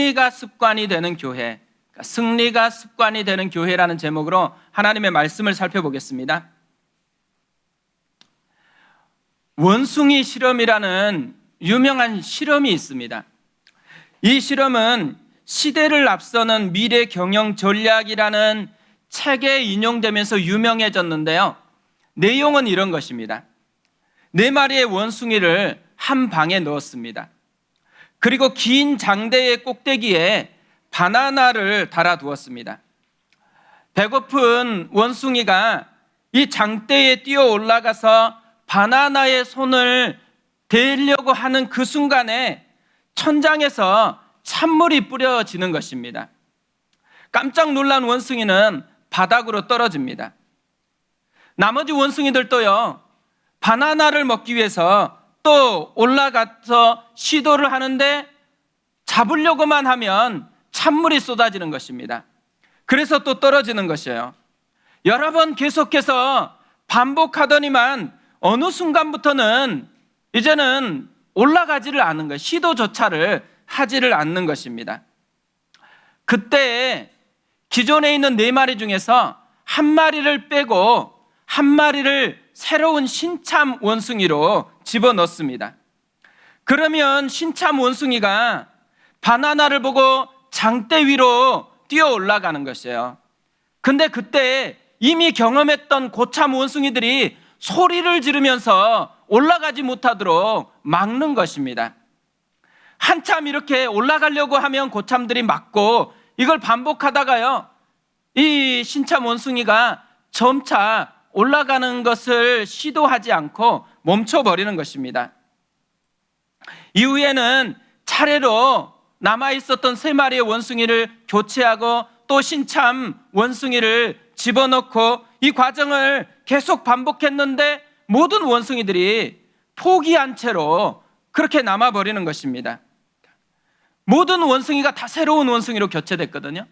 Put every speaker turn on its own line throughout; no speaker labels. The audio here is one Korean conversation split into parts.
승리가 습관이 되는 교회, 승리가 습관이 되는 교회라는 제목으로 하나님의 말씀을 살펴보겠습니다. 원숭이 실험이라는 유명한 실험이 있습니다. 이 실험은 시대를 앞서는 미래 경영 전략이라는 책에 인용되면서 유명해졌는데요. 내용은 이런 것입니다. 4마리의 원숭이를 한 방에 넣었습니다. 그리고 긴 장대의 꼭대기에 바나나를 달아두었습니다. 배고픈 원숭이가 이 장대에 뛰어 올라가서 바나나의 손을 대려고 하는 그 순간에 천장에서 찬물이 뿌려지는 것입니다. 깜짝 놀란 원숭이는 바닥으로 떨어집니다. 나머지 원숭이들도요, 바나나를 먹기 위해서 또 올라가서 시도를 하는데 잡으려고만 하면 찬물이 쏟아지는 것입니다. 그래서 또 떨어지는 것이에요. 여러 번 계속해서 반복하더니만 어느 순간부터는 이제는 올라가지를 않는 거예요. 시도조차를 하지를 않는 것입니다. 그때 기존에 있는 4마리 중에서 한 마리를 빼고 한 마리를 새로운 신참 원숭이로 집어넣습니다. 그러면 신참 원숭이가 바나나를 보고 장대 위로 뛰어 올라가는 것이에요. 근데 그때 이미 경험했던 고참 원숭이들이 소리를 지르면서 올라가지 못하도록 막는 것입니다. 한참 이렇게 올라가려고 하면 고참들이 막고 이걸 반복하다가요, 이 신참 원숭이가 점차 올라가는 것을 시도하지 않고 멈춰버리는 것입니다. 이후에는 차례로 남아있었던 3마리의 원숭이를 교체하고 또 신참 원숭이를 집어넣고 이 과정을 계속 반복했는데 모든 원숭이들이 포기한 채로 그렇게 남아버리는 것입니다. 모든 원숭이가 다 새로운 원숭이로 교체됐거든요.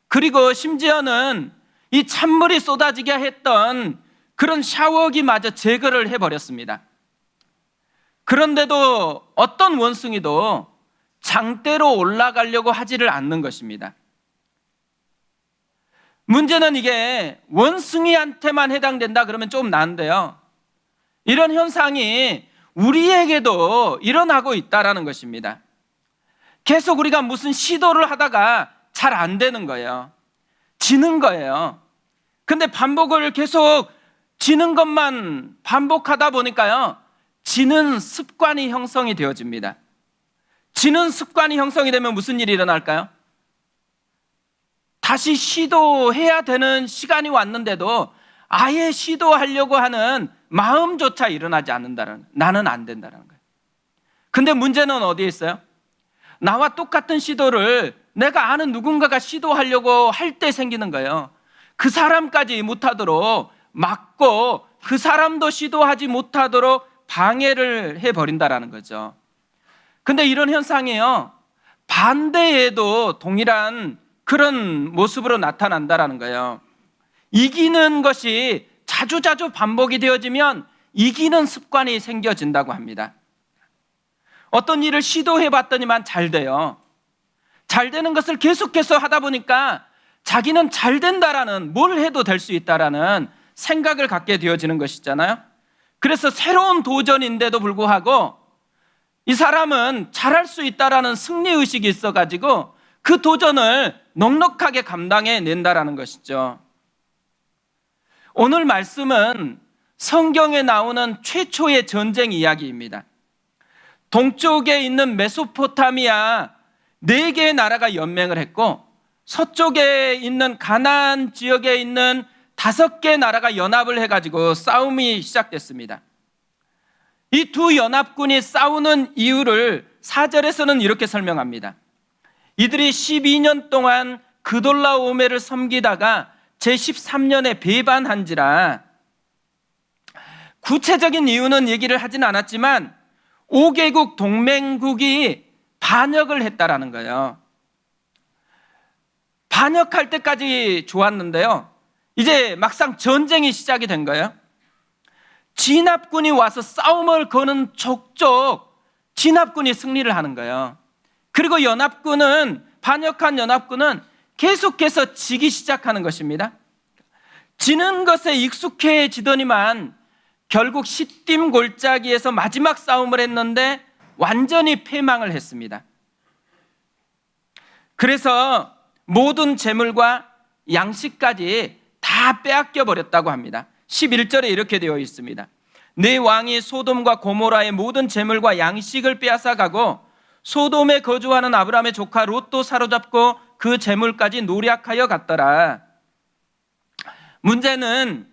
그리고 심지어는 이 찬물이 쏟아지게 했던 그런 샤워기마저 제거를 해버렸습니다. 그런데도 어떤 원숭이도 장대로 올라가려고 하지를 않는 것입니다. 문제는 이게 원숭이한테만 해당된다 그러면 좀 나은데요, 이런 현상이 우리에게도 일어나고 있다는 것입니다. 계속 우리가 무슨 시도를 하다가 잘 안 되는 거예요. 지는 거예요. 근데 반복을 계속 지는 것만 반복하다 보니까요, 지는 습관이 형성이 되어집니다. 지는 습관이 형성이 되면 무슨 일이 일어날까요? 다시 시도해야 되는 시간이 왔는데도 아예 시도하려고 하는 마음조차 일어나지 않는다는, 나는 안 된다는 거예요. 근데 문제는 어디에 있어요? 나와 똑같은 시도를 내가 아는 누군가가 시도하려고 할 때 생기는 거예요. 그 사람까지 못하도록 막고 그 사람도 시도하지 못하도록 방해를 해버린다는 거죠. 근데 이런 현상이에요, 반대에도 동일한 그런 모습으로 나타난다는 거예요. 이기는 것이 자주자주 반복이 되어지면 이기는 습관이 생겨진다고 합니다. 어떤 일을 시도해 봤더니만 잘 돼요. 잘 되는 것을 계속해서 하다 보니까 자기는 잘 된다라는, 뭘 해도 될 수 있다라는 생각을 갖게 되어지는 것이잖아요. 그래서 새로운 도전인데도 불구하고 이 사람은 잘할 수 있다라는 승리의식이 있어가지고 그 도전을 넉넉하게 감당해 낸다라는 것이죠. 오늘 말씀은 성경에 나오는 최초의 전쟁 이야기입니다. 동쪽에 있는 메소포타미아 4개의 나라가 연맹을 했고, 서쪽에 있는 가나안 지역에 있는 5개 나라가 연합을 해가지고 싸움이 시작됐습니다. 이 두 연합군이 싸우는 이유를 4절에서는 이렇게 설명합니다. 이들이 12년 동안 그돌라오메를 섬기다가 제13년에 배반한지라. 구체적인 이유는 얘기를 하진 않았지만 5개국 동맹국이 반역을 했다라는 거예요. 반역할 때까지 좋았는데요, 이제 막상 전쟁이 시작이 된 거예요. 진압군이 와서 싸움을 거는 족족 진압군이 승리를 하는 거예요. 그리고 연합군은 반역한 연합군은 계속해서 지기 시작하는 것입니다. 지는 것에 익숙해지더니만 결국 시딤 골짜기에서 마지막 싸움을 했는데 완전히 패망을 했습니다. 그래서 모든 재물과 양식까지 다 빼앗겨 버렸다고 합니다. 11절에 이렇게 되어 있습니다. 내 왕이 소돔과 고모라의 모든 재물과 양식을 빼앗아가고 소돔에 거주하는 아브라함의 조카 롯도 사로잡고 그 재물까지 노략하여 갔더라. 문제는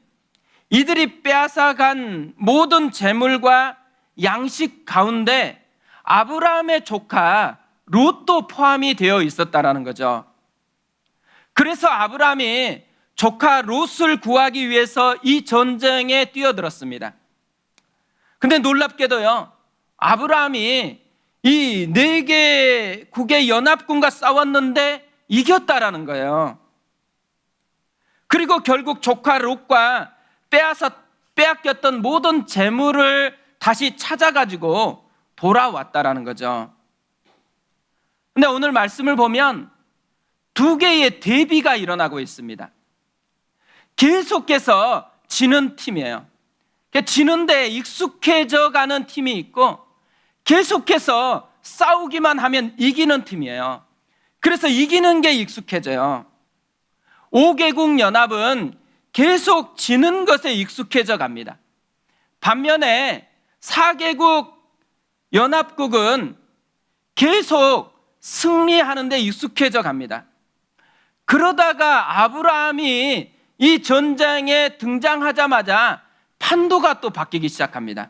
이들이 빼앗아간 모든 재물과 양식 가운데 아브라함의 조카 롯도 포함이 되어 있었다라는 거죠. 그래서 아브라함이 조카 롯을 구하기 위해서 이 전쟁에 뛰어들었습니다. 근데 놀랍게도요, 아브라함이 이 4개국의 연합군과 싸웠는데 이겼다라는 거예요. 그리고 결국 조카 롯과 빼앗겼던 모든 재물을 다시 찾아가지고 돌아왔다라는 거죠. 근데 오늘 말씀을 보면 2개의 대비가 일어나고 있습니다. 계속해서 지는 팀이에요. 지는데 익숙해져 가는 팀이 있고 계속해서 싸우기만 하면 이기는 팀이에요. 그래서 이기는 게 익숙해져요. 5개국 연합은 계속 지는 것에 익숙해져 갑니다. 반면에 4개국 연합국은 계속 승리하는 데 익숙해져 갑니다. 그러다가 아브라함이 이 전쟁에 등장하자마자 판도가 또 바뀌기 시작합니다.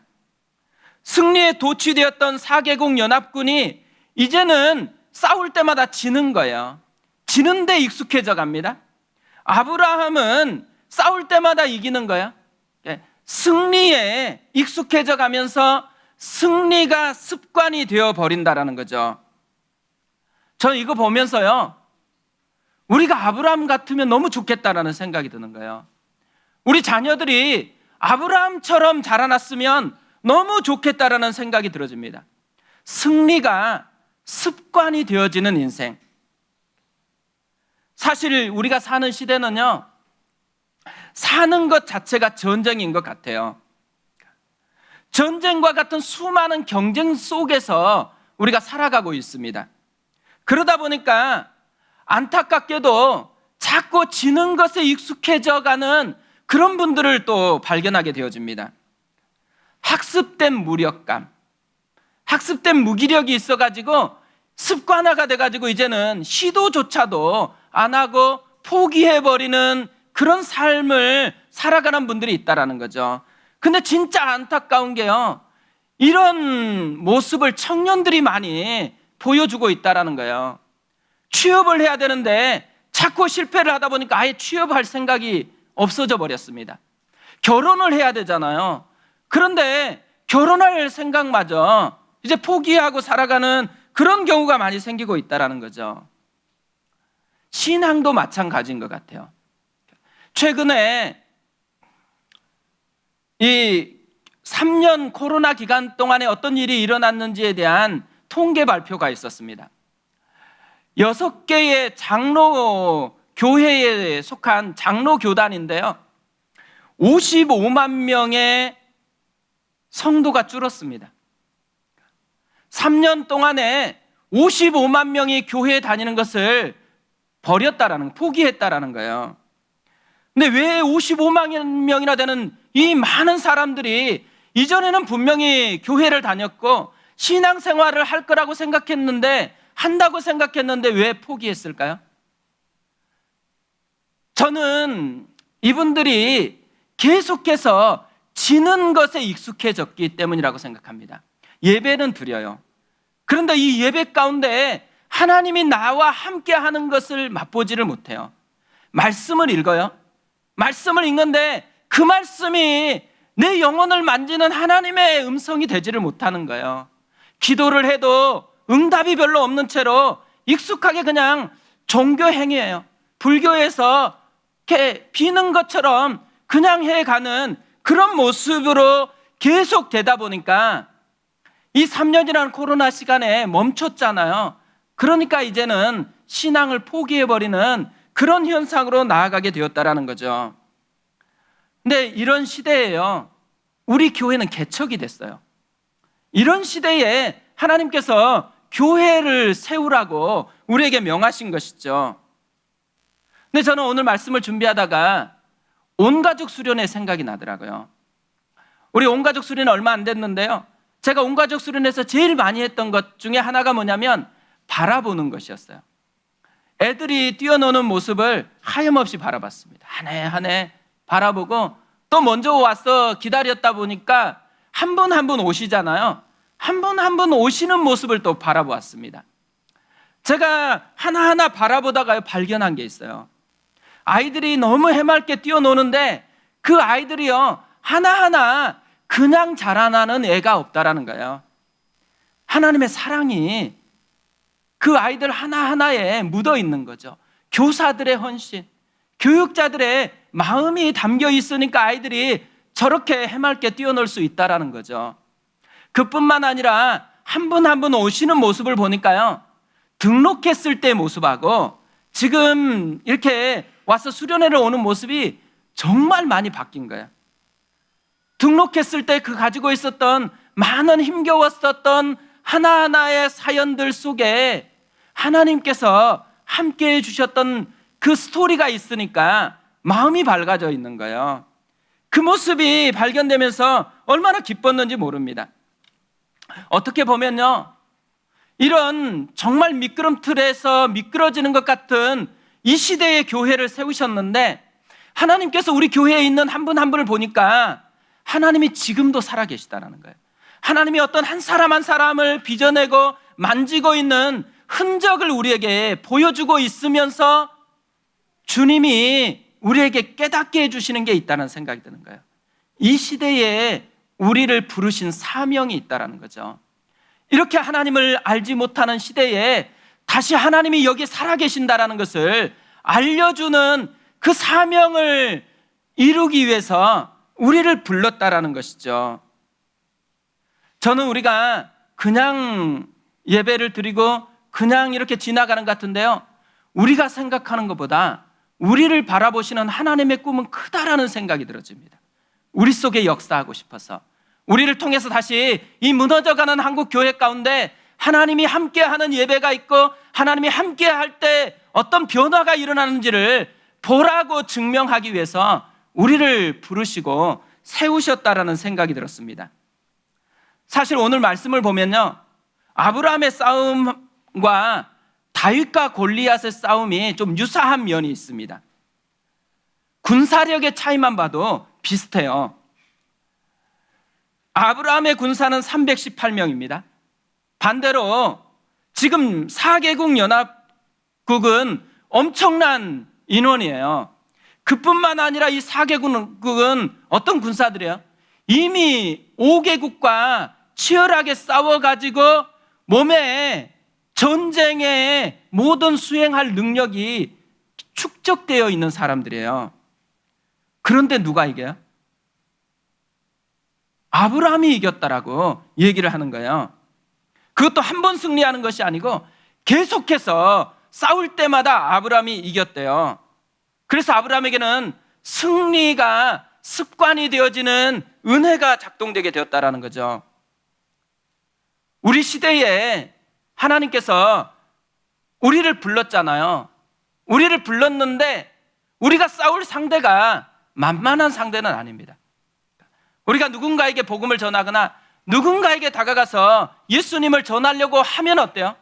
승리에 도취되었던 4개국 연합군이 이제는 싸울 때마다 지는 거예요. 지는 데 익숙해져 갑니다. 아브라함은 싸울 때마다 이기는 거예요. 승리에 익숙해져 가면서 승리가 습관이 되어 버린다라는 거죠. 저는 이거 보면서요, 우리가 아브라함 같으면 너무 좋겠다라는 생각이 드는 거예요. 우리 자녀들이 아브라함처럼 자라났으면 너무 좋겠다라는 생각이 들어집니다. 승리가 습관이 되어지는 인생. 사실 우리가 사는 시대는요, 사는 것 자체가 전쟁인 것 같아요. 전쟁과 같은 수많은 경쟁 속에서 우리가 살아가고 있습니다. 그러다 보니까 안타깝게도 자꾸 지는 것에 익숙해져 가는 그런 분들을 또 발견하게 되어집니다. 학습된 무력감, 학습된 무기력이 있어가지고 습관화가 돼가지고 이제는 시도조차도 안 하고 포기해버리는 그런 삶을 살아가는 분들이 있다라는 거죠. 근데 진짜 안타까운 게요, 이런 모습을 청년들이 많이 보여주고 있다라는 거예요. 취업을 해야 되는데 자꾸 실패를 하다 보니까 아예 취업할 생각이 없어져 버렸습니다. 결혼을 해야 되잖아요. 그런데 결혼할 생각마저 이제 포기하고 살아가는 그런 경우가 많이 생기고 있다라는 거죠. 신앙도 마찬가지인 것 같아요. 최근에 이 3년 코로나 기간 동안에 어떤 일이 일어났는지에 대한 통계 발표가 있었습니다. 6개의 장로 교회에 속한 장로 교단인데요, 55만 명의 성도가 줄었습니다. 3년 동안에 55만 명이 교회에 다니는 것을 포기했다라는 거예요. 근데 왜 55만 명이나 되는 이 많은 사람들이 이전에는 분명히 교회를 다녔고 신앙생활을 할 거라고 생각했는데, 한다고 생각했는데 왜 포기했을까요? 저는 이분들이 계속해서 지는 것에 익숙해졌기 때문이라고 생각합니다. 예배는 드려요. 그런데 이 예배 가운데 하나님이 나와 함께 하는 것을 맛보지를 못해요. 말씀을 읽어요. 말씀을 읽는데 그 말씀이 내 영혼을 만지는 하나님의 음성이 되지를 못하는 거예요. 기도를 해도 응답이 별로 없는 채로 익숙하게 그냥 종교 행위예요. 불교에서 이렇게 비는 것처럼 그냥 해가는 그런 모습으로 계속 되다 보니까 이 3년이라는 코로나 시간에 멈췄잖아요. 그러니까 이제는 신앙을 포기해버리는 그런 현상으로 나아가게 되었다라는 거죠. 근데 이런 시대에요, 우리 교회는 개척이 됐어요. 이런 시대에 하나님께서 교회를 세우라고 우리에게 명하신 것이죠. 근데 저는 오늘 말씀을 준비하다가 온가족 수련회 생각이 나더라고요. 우리 온가족 수련회 얼마 안 됐는데요, 제가 온가족 수련회에서 제일 많이 했던 것 중에 하나가 뭐냐면 바라보는 것이었어요. 애들이 뛰어노는 모습을 하염없이 바라봤습니다. 한 해 한 해 바라보고, 또 먼저 와서 기다렸다 보니까 한 분 한 분 오시잖아요. 한 분 한 분 오시는 모습을 또 바라보았습니다. 제가 하나하나 바라보다가 발견한 게 있어요. 아이들이 너무 해맑게 뛰어노는데 그 아이들이요, 하나하나 그냥 자라나는 애가 없다라는 거예요. 하나님의 사랑이 그 아이들 하나하나에 묻어 있는 거죠. 교사들의 헌신, 교육자들의 마음이 담겨 있으니까 아이들이 저렇게 해맑게 뛰어놀 수 있다라는 거죠. 그뿐만 아니라 한 분 한 분 오시는 모습을 보니까요, 등록했을 때의 모습하고 지금 이렇게 와서 수련회를 오는 모습이 정말 많이 바뀐 거예요. 등록했을 때 그 가지고 있었던 많은 힘겨웠었던 하나하나의 사연들 속에 하나님께서 함께 해주셨던 그 스토리가 있으니까 마음이 밝아져 있는 거예요. 그 모습이 발견되면서 얼마나 기뻤는지 모릅니다. 어떻게 보면요, 이런 정말 미끄럼틀에서 미끄러지는 것 같은 이 시대의 교회를 세우셨는데, 하나님께서 우리 교회에 있는 한 분 한 분을 보니까 하나님이 지금도 살아계시다는 거예요. 하나님이 어떤 한 사람 한 사람을 빚어내고 만지고 있는 흔적을 우리에게 보여주고 있으면서 주님이 우리에게 깨닫게 해주시는 게 있다는 생각이 드는 거예요. 이 시대에 우리를 부르신 사명이 있다는 거죠. 이렇게 하나님을 알지 못하는 시대에 다시 하나님이 여기 살아계신다는 것을 알려주는 그 사명을 이루기 위해서 우리를 불렀다라는 것이죠. 저는 우리가 그냥 예배를 드리고 그냥 이렇게 지나가는 것 같은데요, 우리가 생각하는 것보다 우리를 바라보시는 하나님의 꿈은 크다라는 생각이 들어집니다. 우리 속에 역사하고 싶어서, 우리를 통해서 다시 이 무너져가는 한국 교회 가운데 하나님이 함께하는 예배가 있고 하나님이 함께할 때 어떤 변화가 일어나는지를 보라고 증명하기 위해서 우리를 부르시고 세우셨다라는 생각이 들었습니다. 사실 오늘 말씀을 보면요, 아브라함의 싸움과 다윗과 골리앗의 싸움이 좀 유사한 면이 있습니다. 군사력의 차이만 봐도 비슷해요. 아브라함의 군사는 318명입니다. 반대로 지금 4개국 연합국은 엄청난 인원이에요. 그뿐만 아니라 이 4개국은 어떤 군사들이에요? 이미 5개국과 치열하게 싸워가지고 몸에 전쟁에 모든 수행할 능력이 축적되어 있는 사람들이에요. 그런데 누가 이겨요? 아브라함이 이겼다라고 얘기를 하는 거예요. 그것도 한 번 승리하는 것이 아니고 계속해서 싸울 때마다 아브라함이 이겼대요. 그래서 아브라함에게는 승리가 습관이 되어지는 은혜가 작동되게 되었다라는 거죠. 우리 시대에 하나님께서 우리를 불렀잖아요. 우리를 불렀는데 우리가 싸울 상대가 만만한 상대는 아닙니다. 우리가 누군가에게 복음을 전하거나 누군가에게 다가가서 예수님을 전하려고 하면 어때요?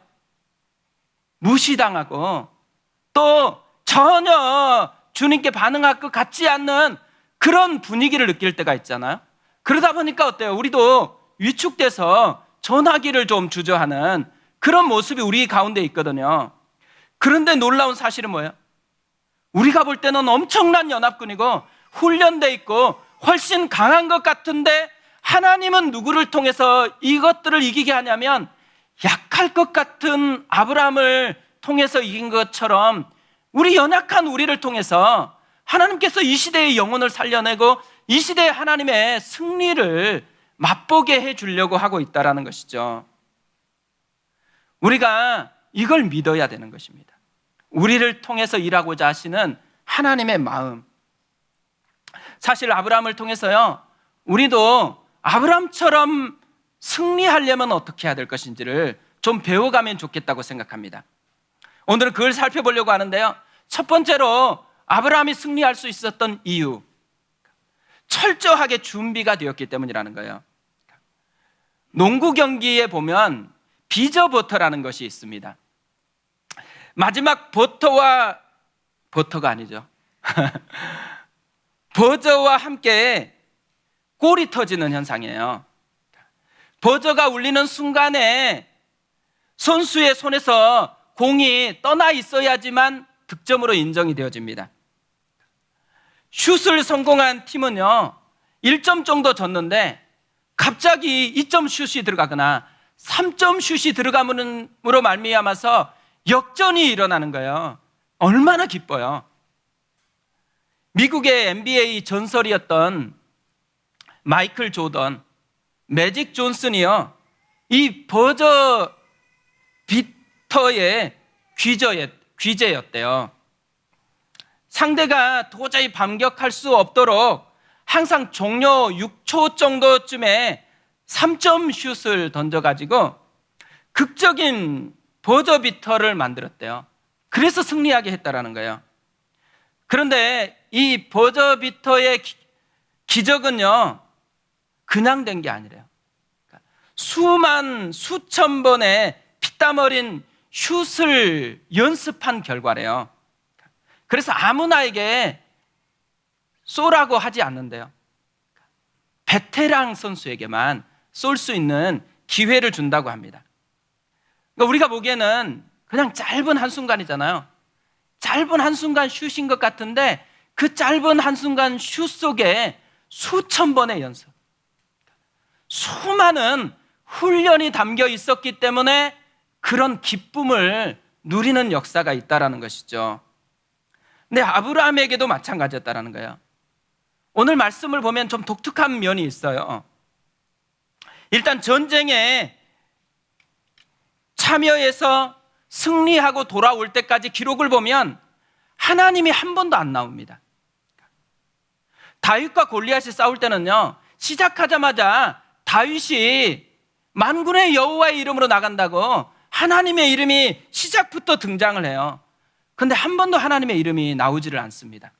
무시당하고 또 전혀 주님께 반응할 것 같지 않는 그런 분위기를 느낄 때가 있잖아요. 그러다 보니까 어때요? 우리도 위축돼서 전하기를 좀 주저하는 그런 모습이 우리 가운데 있거든요. 그런데 놀라운 사실은 뭐예요? 우리가 볼 때는 엄청난 연합군이고 훈련돼 있고 훨씬 강한 것 같은데 하나님은 누구를 통해서 이것들을 이기게 하냐면 약할 것 같은 아브라함을 통해서 이긴 것처럼 우리 연약한 우리를 통해서 하나님께서 이 시대의 영혼을 살려내고 이 시대의 하나님의 승리를 맛보게 해주려고 하고 있다는 것이죠. 우리가 이걸 믿어야 되는 것입니다. 우리를 통해서 일하고자 하시는 하나님의 마음. 사실 아브라함을 통해서요, 우리도 아브라함처럼 승리하려면 어떻게 해야 될 것인지를 좀 배워가면 좋겠다고 생각합니다. 오늘은 그걸 살펴보려고 하는데요, 첫 번째로 아브라함이 승리할 수 있었던 이유, 철저하게 준비가 되었기 때문이라는 거예요. 농구 경기에 보면 비저 버터라는 것이 있습니다. 마지막 버터가 아니죠. 버저와 함께 골이 터지는 현상이에요. 버저가 울리는 순간에 선수의 손에서 공이 떠나 있어야지만 득점으로 인정이 되어집니다. 슛을 성공한 팀은요, 1점 정도 졌는데 갑자기 2점 슛이 들어가거나 3점 슛이 들어감으로 말미암아서 역전이 일어나는 거예요. 얼마나 기뻐요. 미국의 NBA 전설이었던 마이클 조던, 매직 존슨이요, 이 버저 비터의 귀재였대요. 상대가 도저히 반격할 수 없도록 항상 종료 6초 정도쯤에 3점 슛을 던져가지고 극적인 버저 비터를 만들었대요. 그래서 승리하게 했다라는 거예요. 그런데 이 버저 비터의 기적은요, 그냥 된 게 아니래요. 수천 번의 피땀 어린 슛을 연습한 결과래요. 그래서 아무나에게 쏘라고 하지 않는데요, 베테랑 선수에게만 쏠 수 있는 기회를 준다고 합니다. 그러니까 우리가 보기에는 그냥 짧은 한순간이잖아요. 짧은 한순간 슛인 것 같은데 그 짧은 한순간 슛 속에 수천 번의 연습, 수많은 훈련이 담겨 있었기 때문에 그런 기쁨을 누리는 역사가 있다라는 것이죠. 근데 아브라함에게도 마찬가지였다라는 거예요. 오늘 말씀을 보면 좀 독특한 면이 있어요. 일단 전쟁에 참여해서 승리하고 돌아올 때까지 기록을 보면 하나님이 한 번도 안 나옵니다. 다윗과 골리앗이 싸울 때는요, 시작하자마자 다윗이 만군의 여호와의 이름으로 나간다고 하나님의 이름이 시작부터 등장을 해요. 그런데 한 번도 하나님의 이름이 나오지를 않습니다.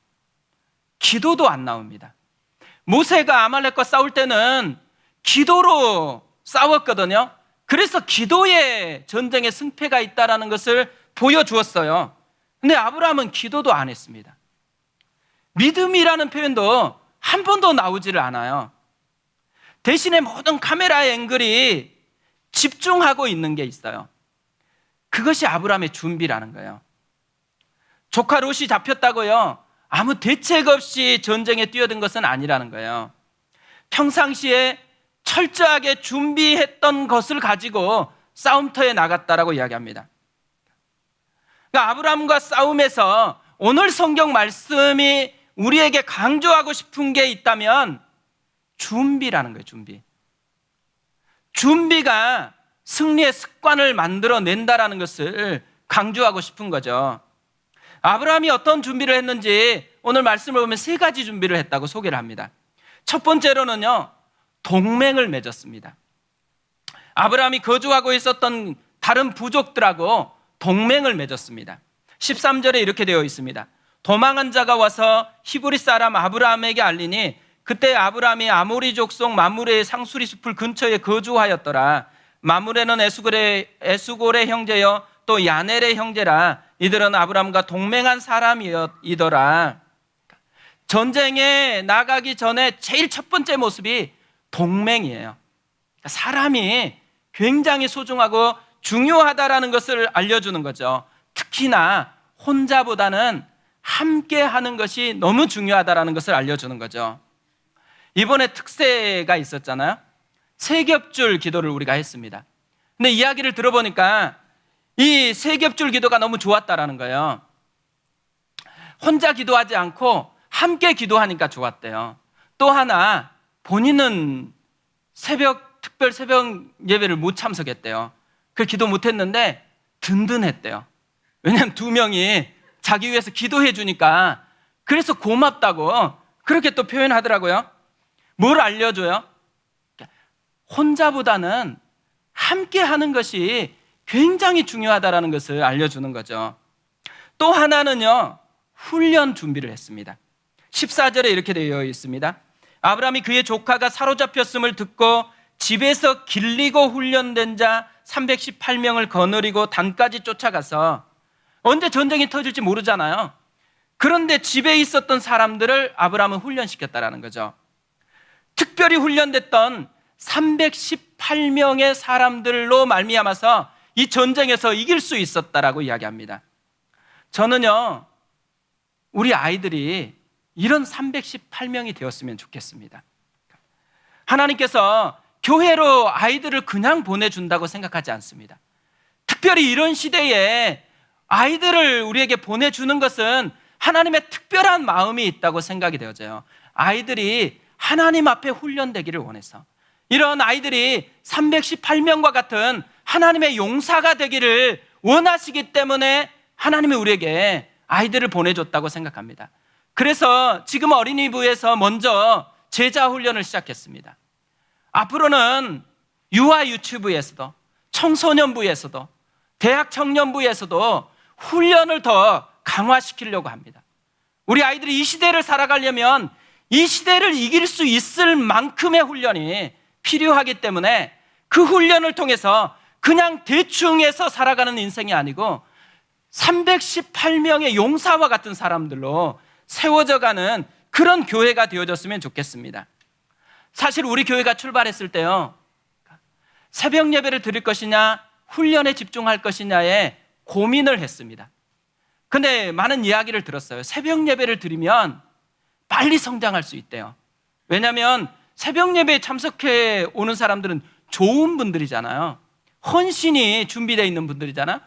기도도 안 나옵니다. 모세가 아말렉과 싸울 때는 기도로 싸웠거든요. 그래서 기도에 전쟁에 승패가 있다는 것을 보여주었어요. 근데 아브라함은 기도도 안 했습니다. 믿음이라는 표현도 한 번도 나오지를 않아요. 대신에 모든 카메라 앵글이 집중하고 있는 게 있어요. 그것이 아브라함의 준비라는 거예요. 조카 롯이 잡혔다고요, 아무 대책 없이 전쟁에 뛰어든 것은 아니라는 거예요. 평상시에 철저하게 준비했던 것을 가지고 싸움터에 나갔다라고 이야기합니다. 그러니까 아브라함과 싸움에서 오늘 성경 말씀이 우리에게 강조하고 싶은 게 있다면 준비라는 거예요. 준비가 승리의 습관을 만들어낸다라는 것을 강조하고 싶은 거죠. 아브라함이 어떤 준비를 했는지 오늘 말씀을 보면 세 가지 준비를 했다고 소개를 합니다. 첫 번째로는요, 동맹을 맺었습니다. 아브라함이 거주하고 있었던 다른 부족들하고 동맹을 맺었습니다. 13절에 이렇게 되어 있습니다. 도망한 자가 와서 히브리 사람 아브라함에게 알리니 그때 아브라함이 아모리 족속 마므레의 상수리 숲을 근처에 거주하였더라. 마므레는 에수골의 형제여 또 야넬의 형제라. 이들은 아브라함과 동맹한 사람이더라. 전쟁에 나가기 전에 제일 첫 번째 모습이 동맹이에요. 사람이 굉장히 소중하고 중요하다라는 것을 알려주는 거죠. 특히나 혼자보다는 함께 하는 것이 너무 중요하다라는 것을 알려주는 거죠. 이번에 특세가 있었잖아요. 세겹줄 기도를 우리가 했습니다. 근데 이야기를 들어보니까 이 세겹줄 기도가 너무 좋았다라는 거예요. 혼자 기도하지 않고 함께 기도하니까 좋았대요. 또 하나, 본인은 특별 새벽 예배를 못 참석했대요. 그 기도 못 했는데 든든했대요. 왜냐하면 두 명이 자기 위해서 기도해 주니까 그래서 고맙다고 그렇게 또 표현하더라고요. 뭘 알려줘요? 혼자보다는 함께 하는 것이 굉장히 중요하다는 것을 알려주는 거죠. 또 하나는요, 훈련 준비를 했습니다. 14절에 이렇게 되어 있습니다. 아브라함이 그의 조카가 사로잡혔음을 듣고 집에서 길리고 훈련된 자 318명을 거느리고 단까지 쫓아가서, 언제 전쟁이 터질지 모르잖아요. 그런데 집에 있었던 사람들을 아브라함은 훈련시켰다라는 거죠. 특별히 훈련됐던 318명의 사람들로 말미암아서 이 전쟁에서 이길 수 있었다라고 이야기합니다. 저는요, 우리 아이들이 이런 318명이 되었으면 좋겠습니다. 하나님께서 교회로 아이들을 그냥 보내준다고 생각하지 않습니다. 특별히 이런 시대에 아이들을 우리에게 보내주는 것은 하나님의 특별한 마음이 있다고 생각이 되어져요. 아이들이 하나님 앞에 훈련되기를 원해서, 이런 아이들이 318명과 같은 하나님의 용사가 되기를 원하시기 때문에 하나님이 우리에게 아이들을 보내줬다고 생각합니다. 그래서 지금 어린이부에서 먼저 제자 훈련을 시작했습니다. 앞으로는 유아 유치부에서도, 청소년부에서도, 대학 청년부에서도 훈련을 더 강화시키려고 합니다. 우리 아이들이 이 시대를 살아가려면 이 시대를 이길 수 있을 만큼의 훈련이 필요하기 때문에 그 훈련을 통해서 그냥 대충 해서 살아가는 인생이 아니고 318명의 용사와 같은 사람들로 세워져가는 그런 교회가 되어졌으면 좋겠습니다. 사실 우리 교회가 출발했을 때요, 새벽 예배를 드릴 것이냐 훈련에 집중할 것이냐에 고민을 했습니다. 근데 많은 이야기를 들었어요. 새벽 예배를 드리면 빨리 성장할 수 있대요. 왜냐하면 새벽 예배에 참석해 오는 사람들은 좋은 분들이잖아요. 헌신이 준비되어 있는 분들이잖아요.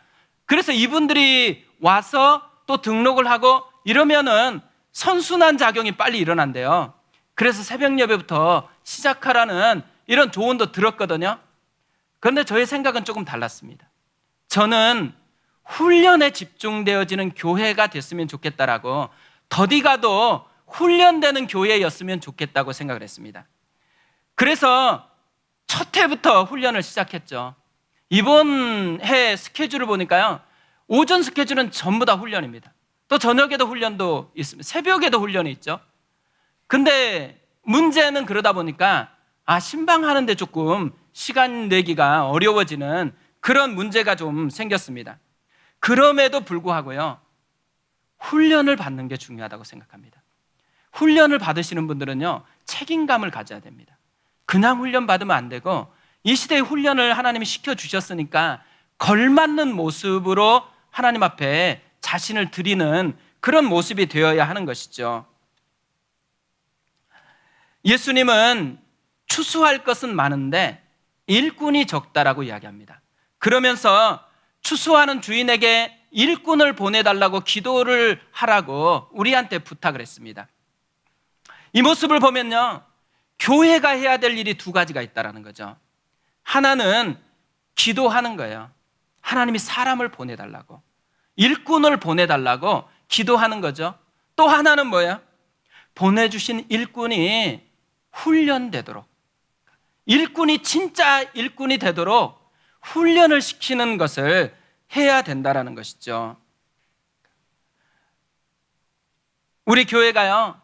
그래서 이분들이 와서 또 등록을 하고 이러면은 선순환 작용이 빨리 일어난대요. 그래서 새벽 예배부터 시작하라는 이런 조언도 들었거든요. 그런데 저의 생각은 조금 달랐습니다. 저는 훈련에 집중되어지는 교회가 됐으면 좋겠다라고, 더디 가도 훈련되는 교회였으면 좋겠다고 생각을 했습니다. 그래서 첫 해부터 훈련을 시작했죠. 이번 해 스케줄을 보니까요, 오전 스케줄은 전부 다 훈련입니다. 또 저녁에도 훈련도 있습니다. 새벽에도 훈련이 있죠. 근데 문제는 그러다 보니까 신방하는데 조금 시간 내기가 어려워지는 그런 문제가 좀 생겼습니다. 그럼에도 불구하고요, 훈련을 받는 게 중요하다고 생각합니다. 훈련을 받으시는 분들은요, 책임감을 가져야 됩니다. 그냥 훈련 받으면 안 되고, 이 시대에 훈련을 하나님이 시켜주셨으니까 걸맞는 모습으로 하나님 앞에 자신을 드리는 그런 모습이 되어야 하는 것이죠. 예수님은 추수할 것은 많은데 일꾼이 적다라고 이야기합니다. 그러면서 추수하는 주인에게 일꾼을 보내달라고 기도를 하라고 우리한테 부탁을 했습니다. 이 모습을 보면요, 교회가 해야 될 일이 두 가지가 있다는 거죠. 하나는 기도하는 거예요. 하나님이 사람을 보내달라고, 일꾼을 보내달라고 기도하는 거죠. 또 하나는 뭐예요? 보내주신 일꾼이 훈련되도록, 일꾼이 진짜 일꾼이 되도록 훈련을 시키는 것을 해야 된다는 것이죠. 우리 교회가요,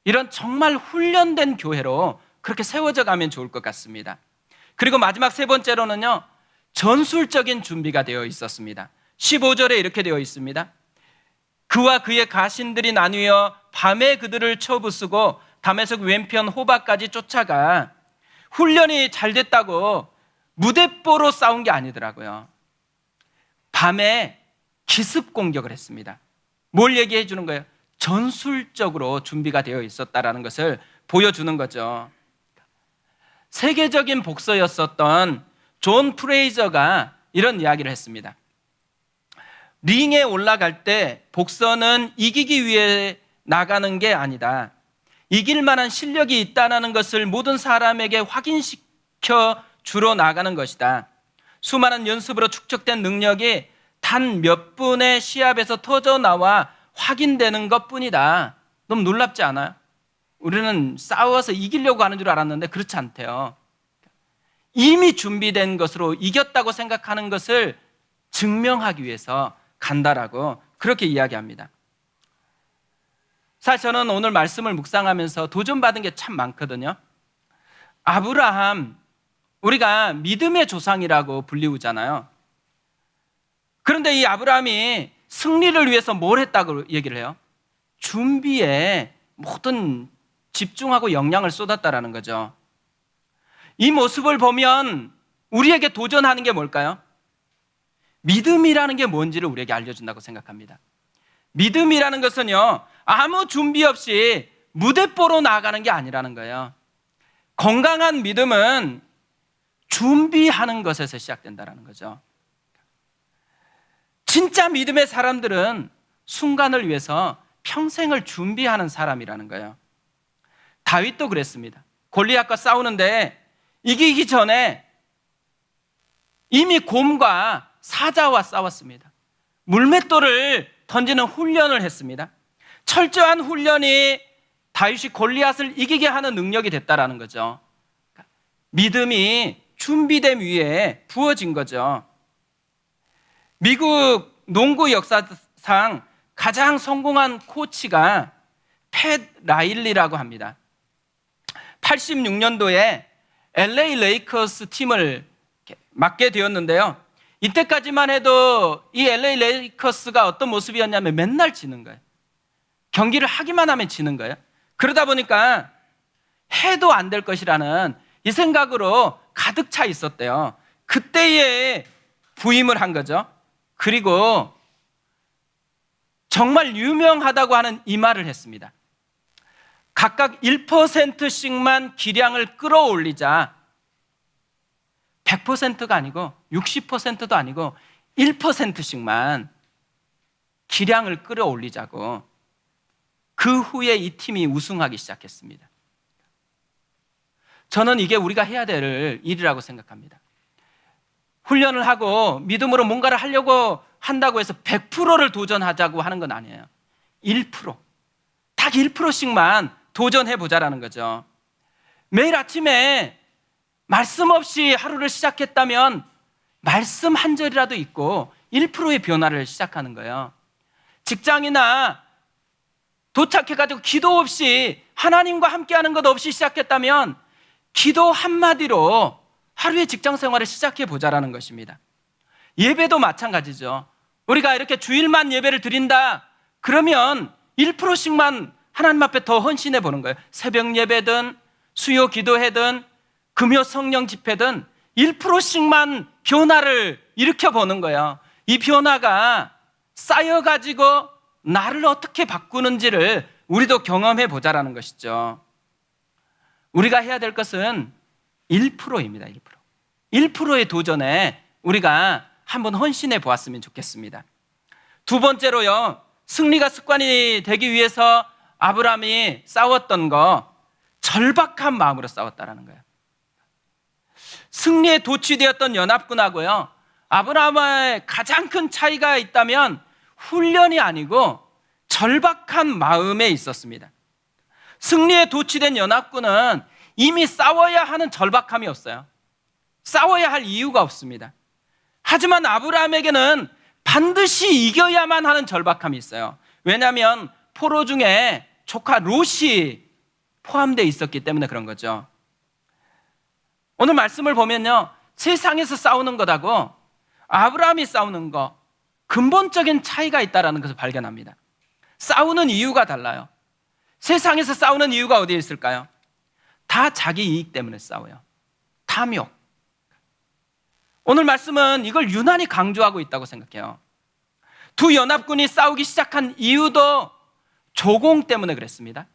이런 정말 훈련된 교회로 그렇게 세워져 가면 좋을 것 같습니다. 그리고 마지막 세 번째로는요, 전술적인 준비가 되어 있었습니다. 15절에 이렇게 되어 있습니다. 그와 그의 가신들이 나뉘어 밤에 그들을 쳐부수고 다메섹 왼편 호바까지 쫓아가. 훈련이 잘 됐다고 무대뽀로 싸운 게 아니더라고요. 밤에 기습 공격을 했습니다. 뭘 얘기해 주는 거예요? 전술적으로 준비가 되어 있었다는 것을 보여주는 거죠. 세계적인 복서였었던 존 프레이저가 이런 이야기를 했습니다. 링에 올라갈 때 복서는 이기기 위해 나가는 게 아니다. 이길 만한 실력이 있다는 것을 모든 사람에게 확인시켜 주러 나가는 것이다. 수많은 연습으로 축적된 능력이 단 몇 분의 시합에서 터져 나와 확인되는 것뿐이다. 너무 놀랍지 않아요? 우리는 싸워서 이기려고 하는 줄 알았는데 그렇지 않대요. 이미 준비된 것으로 이겼다고 생각하는 것을 증명하기 위해서 간다라고 그렇게 이야기합니다. 사실 저는 오늘 말씀을 묵상하면서 도전받은 게 참 많거든요. 아브라함, 우리가 믿음의 조상이라고 불리우잖아요. 그런데 이 아브라함이 승리를 위해서 뭘 했다고 얘기를 해요? 준비에 모든 집중하고 영향을 쏟았다라는 거죠. 이 모습을 보면 우리에게 도전하는 게 뭘까요? 믿음이라는 게 뭔지를 우리에게 알려준다고 생각합니다. 믿음이라는 것은요, 아무 준비 없이 무대뽀로 나아가는 게 아니라는 거예요. 건강한 믿음은 준비하는 것에서 시작된다는 거죠. 진짜 믿음의 사람들은 순간을 위해서 평생을 준비하는 사람이라는 거예요. 다윗도 그랬습니다. 골리앗과 싸우는데 이기기 전에 이미 곰과 사자와 싸웠습니다. 물맷돌을 던지는 훈련을 했습니다. 철저한 훈련이 다윗이 골리앗을 이기게 하는 능력이 됐다라는 거죠. 믿음이 준비됨 위에 부어진 거죠. 미국 농구 역사상 가장 성공한 코치가 팻 라일리라고 합니다. 86년도에 LA 레이커스 팀을 맡게 되었는데요. 이때까지만 해도 이 LA 레이커스가 어떤 모습이었냐면 맨날 지는 거예요. 경기를 하기만 하면 지는 거예요. 그러다 보니까 해도 안 될 것이라는 이 생각으로 가득 차 있었대요. 그때에 부임을 한 거죠. 그리고 정말 유명하다고 하는 이 말을 했습니다. 각각 1%씩만 기량을 끌어올리자. 100%가 아니고 60%도 아니고 1%씩만 기량을 끌어올리자고. 그 후에 이 팀이 우승하기 시작했습니다. 저는 이게 우리가 해야 될 일이라고 생각합니다. 훈련을 하고 믿음으로 뭔가를 하려고 한다고 해서 100%를 도전하자고 하는 건 아니에요. 1%, 딱 1%씩만 도전해보자라는 거죠. 매일 아침에 말씀 없이 하루를 시작했다면 말씀 한 절이라도 있고 1%의 변화를 시작하는 거예요. 직장이나 도착해가지고 기도 없이 하나님과 함께하는 것 없이 시작했다면 기도 한마디로 하루의 직장 생활을 시작해보자라는 것입니다. 예배도 마찬가지죠. 우리가 이렇게 주일만 예배를 드린다 그러면 1%씩만 하나님 앞에 더 헌신해 보는 거예요. 새벽 예배든 수요 기도회든 금요 성령 집회든 1%씩만 변화를 일으켜 보는 거예요. 이 변화가 쌓여가지고 나를 어떻게 바꾸는지를 우리도 경험해 보자라는 것이죠. 우리가 해야 될 것은 1%입니다. 1%의 도전에 우리가 한번 헌신해 보았으면 좋겠습니다. 두 번째로요, 승리가 습관이 되기 위해서 아브라함이 싸웠던 거, 절박한 마음으로 싸웠다라는 거예요. 승리에 도취되었던 연합군하고요, 아브라함의 가장 큰 차이가 있다면 훈련이 아니고 절박한 마음에 있었습니다. 승리에 도취된 연합군은 이미 싸워야 하는 절박함이 없어요. 싸워야 할 이유가 없습니다. 하지만 아브라함에게는 반드시 이겨야만 하는 절박함이 있어요. 왜냐하면 포로 중에 조카 롯이 포함되어 있었기 때문에 그런 거죠. 오늘 말씀을 보면요, 세상에서 싸우는 것하고 아브라함이 싸우는 것, 근본적인 차이가 있다는 것을 발견합니다. 싸우는 이유가 달라요. 세상에서 싸우는 이유가 어디에 있을까요? 다 자기 이익 때문에 싸워요. 탐욕. 오늘 말씀은 이걸 유난히 강조하고 있다고 생각해요. 두 연합군이 싸우기 시작한 이유도 조공 때문에 그랬습니다.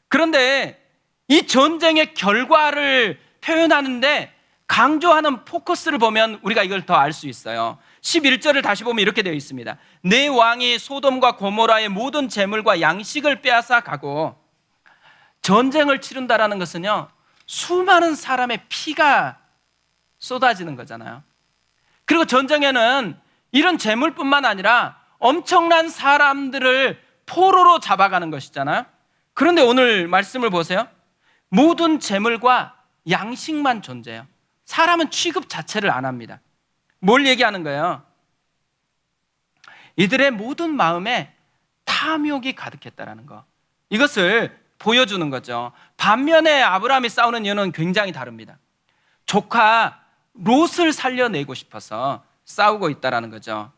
그런데 이 전쟁의 결과를 표현하는데 강조하는 포커스를 보면 우리가 이걸 더 알 수 있어요. 11절을 다시 보면 이렇게 되어 있습니다. 내 왕이 소돔과 고모라의 모든 재물과 양식을 빼앗아 가고. 전쟁을 치른다라는 것은요, 수많은 사람의 피가 쏟아지는 거잖아요. 그리고 전쟁에는 이런 재물뿐만 아니라 엄청난 사람들을 포로로 잡아가는 것이잖아요. 그런데 오늘 말씀을 보세요. 모든 재물과 양식만 존재해요. 사람은 취급 자체를 안 합니다. 뭘 얘기하는 거예요? 이들의 모든 마음에 탐욕이 가득했다라는 거. 이것을 보여주는 거죠. 반면에 아브라함이 싸우는 이유는 굉장히 다릅니다. 조카 롯을 살려내고 싶어서 싸우고 있다라는 거죠.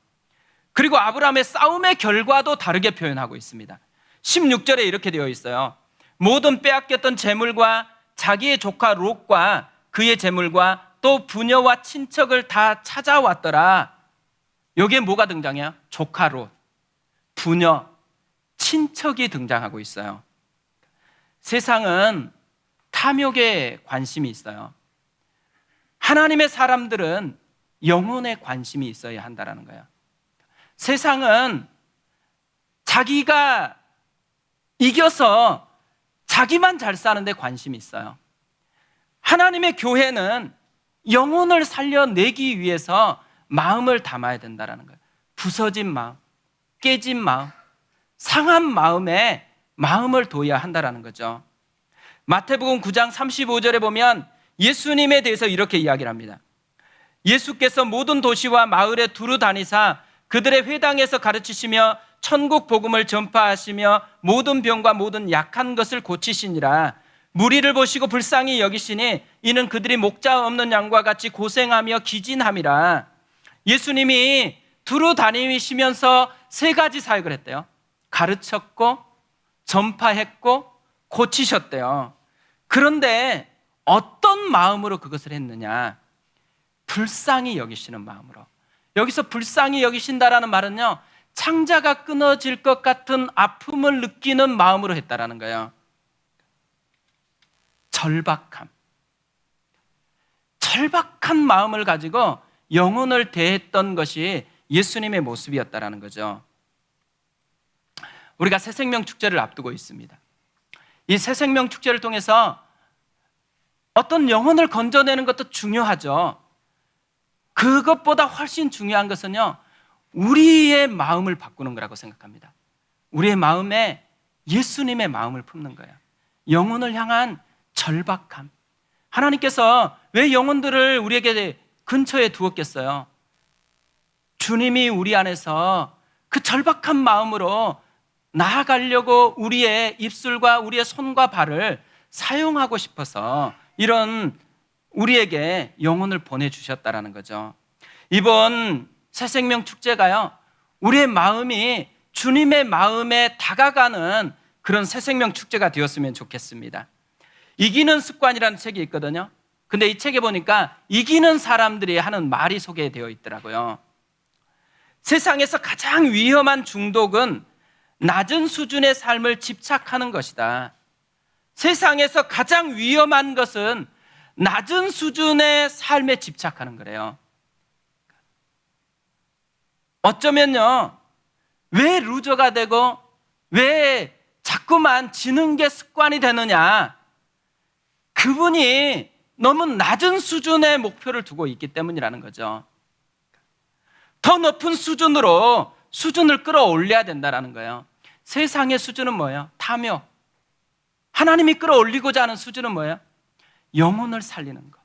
그리고 아브라함의 싸움의 결과도 다르게 표현하고 있습니다. 16절에 이렇게 되어 있어요. 모든 빼앗겼던 재물과 자기의 조카 롯과 그의 재물과 또 부녀와 친척을 다 찾아왔더라. 여기에 뭐가 등장해요? 조카 롯, 부녀, 친척이 등장하고 있어요. 세상은 탐욕에 관심이 있어요. 하나님의 사람들은 영혼에 관심이 있어야 한다는 거예요. 세상은 자기가 이겨서 자기만 잘 사는데 관심이 있어요. 하나님의 교회는 영혼을 살려내기 위해서 마음을 담아야 된다는 거예요. 부서진 마음, 깨진 마음, 상한 마음에 마음을 둬야 한다는 거죠. 마태복음 9장 35절에 보면 예수님에 대해서 이렇게 이야기를 합니다. 예수께서 모든 도시와 마을에 두루 다니사 그들의 회당에서 가르치시며 천국 복음을 전파하시며 모든 병과 모든 약한 것을 고치시니라. 무리를 보시고 불쌍히 여기시니 이는 그들이 목자 없는 양과 같이 고생하며 기진함이라. 예수님이 두루 다니시면서 세 가지 사역을 했대요. 가르쳤고 전파했고 고치셨대요. 그런데 어떤 마음으로 그것을 했느냐? 불쌍히 여기시는 마음으로. 여기서 불쌍히 여기신다라는 말은요, 창자가 끊어질 것 같은 아픔을 느끼는 마음으로 했다라는 거예요. 절박한 마음을 가지고 영혼을 대했던 것이 예수님의 모습이었다라는 거죠. 우리가 새생명 축제를 앞두고 있습니다. 이 새생명 축제를 통해서 어떤 영혼을 건져내는 것도 중요하죠. 그것보다 훨씬 중요한 것은요, 우리의 마음을 바꾸는 거라고 생각합니다. 우리의 마음에 예수님의 마음을 품는 거예요. 영혼을 향한 절박함. 하나님께서 왜 영혼들을 우리에게 근처에 두었겠어요? 주님이 우리 안에서 그 절박한 마음으로 나아가려고 우리의 입술과 우리의 손과 발을 사용하고 싶어서 이런 우리에게 영혼을 보내주셨다라는 거죠. 이번 새생명 축제가요, 우리의 마음이 주님의 마음에 다가가는 그런 새생명 축제가 되었으면 좋겠습니다. 이기는 습관이라는 책이 있거든요. 근데 이 책에 보니까 이기는 사람들이 하는 말이 소개되어 있더라고요. 세상에서 가장 위험한 중독은 낮은 수준의 삶을 집착하는 것이다. 세상에서 가장 위험한 것은 낮은 수준의 삶에 집착하는 거래요. 어쩌면요, 왜 루저가 되고 왜 자꾸만 지는 게 습관이 되느냐? 그분이 너무 낮은 수준의 목표를 두고 있기 때문이라는 거죠. 더 높은 수준으로 수준을 끌어올려야 된다는 거예요. 세상의 수준은 뭐예요? 탐욕. 하나님이 끌어올리고자 하는 수준은 뭐예요? 영혼을 살리는 것.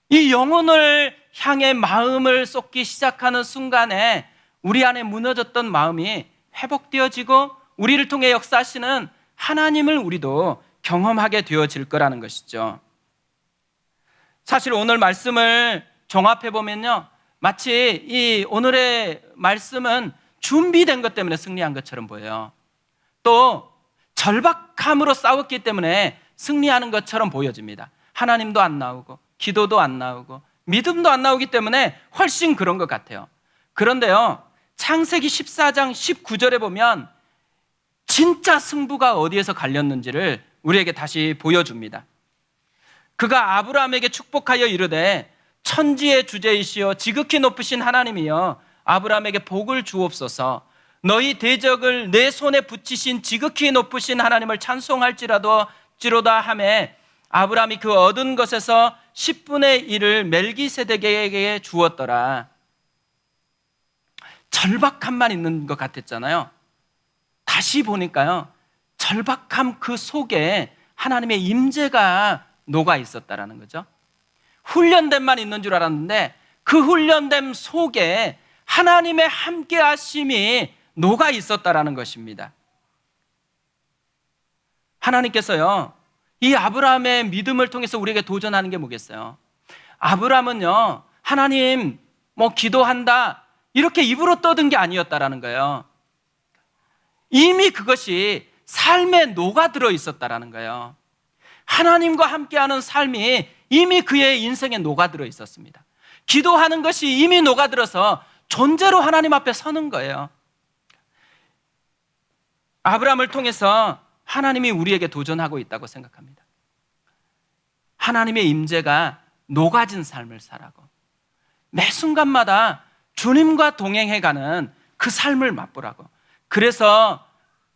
이 영혼을 향해 마음을 쏟기 시작하는 순간에 우리 안에 무너졌던 마음이 회복되어지고 우리를 통해 역사하시는 하나님을 우리도 경험하게 되어질 거라는 것이죠. 사실 오늘 말씀을 종합해 보면요, 마치 이 오늘의 말씀은 준비된 것 때문에 승리한 것처럼 보여요. 또 절박함으로 싸웠기 때문에 승리하는 것처럼 보여집니다. 하나님도 안 나오고 기도도 안 나오고 믿음도 안 나오기 때문에 훨씬 그런 것 같아요. 그런데요, 창세기 14장 19절에 보면 진짜 승부가 어디에서 갈렸는지를 우리에게 다시 보여줍니다. 그가 아브라함에게 축복하여 이르되 천지의 주제이시여 지극히 높으신 하나님이여 아브라함에게 복을 주옵소서. 너희 대적을 내 손에 붙이신 지극히 높으신 하나님을 찬송할지로다 하매 아브라함이 그 얻은 것에서 10분의 1을 멜기세덱에게 주었더라. 절박함만 있는 것 같았잖아요. 다시 보니까요, 절박함 그 속에 하나님의 임재가 녹아 있었다라는 거죠. 훈련됨만 있는 줄 알았는데 그 훈련됨 속에 하나님의 함께 하심이 녹아 있었다라는 것입니다. 하나님께서요, 이 아브라함의 믿음을 통해서 우리에게 도전하는 게 뭐겠어요? 아브라함은요, 하나님 기도한다 이렇게 입으로 떠든 게 아니었다라는 거예요. 이미 그것이 삶에 녹아들어 있었다라는 거예요. 하나님과 함께하는 삶이 이미 그의 인생에 녹아들어 있었습니다. 기도하는 것이 이미 녹아들어서 존재로 하나님 앞에 서는 거예요. 아브라함을 통해서 하나님이 우리에게 도전하고 있다고 생각합니다. 하나님의 임재가 녹아진 삶을 살라고, 매 순간마다 주님과 동행해가는 그 삶을 맛보라고. 그래서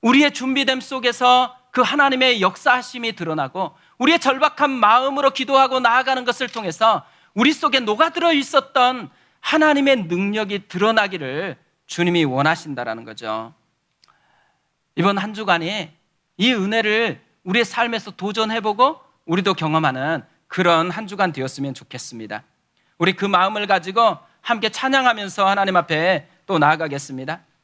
우리의 준비됨 속에서 그 하나님의 역사하심이 드러나고 우리의 절박한 마음으로 기도하고 나아가는 것을 통해서 우리 속에 녹아들어 있었던 하나님의 능력이 드러나기를 주님이 원하신다라는 거죠. 이번 한 주간이 이 은혜를 우리의 삶에서 도전해보고 우리도 경험하는 그런 한 주간 되었으면 좋겠습니다. 우리 그 마음을 가지고 함께 찬양하면서 하나님 앞에 또 나아가겠습니다.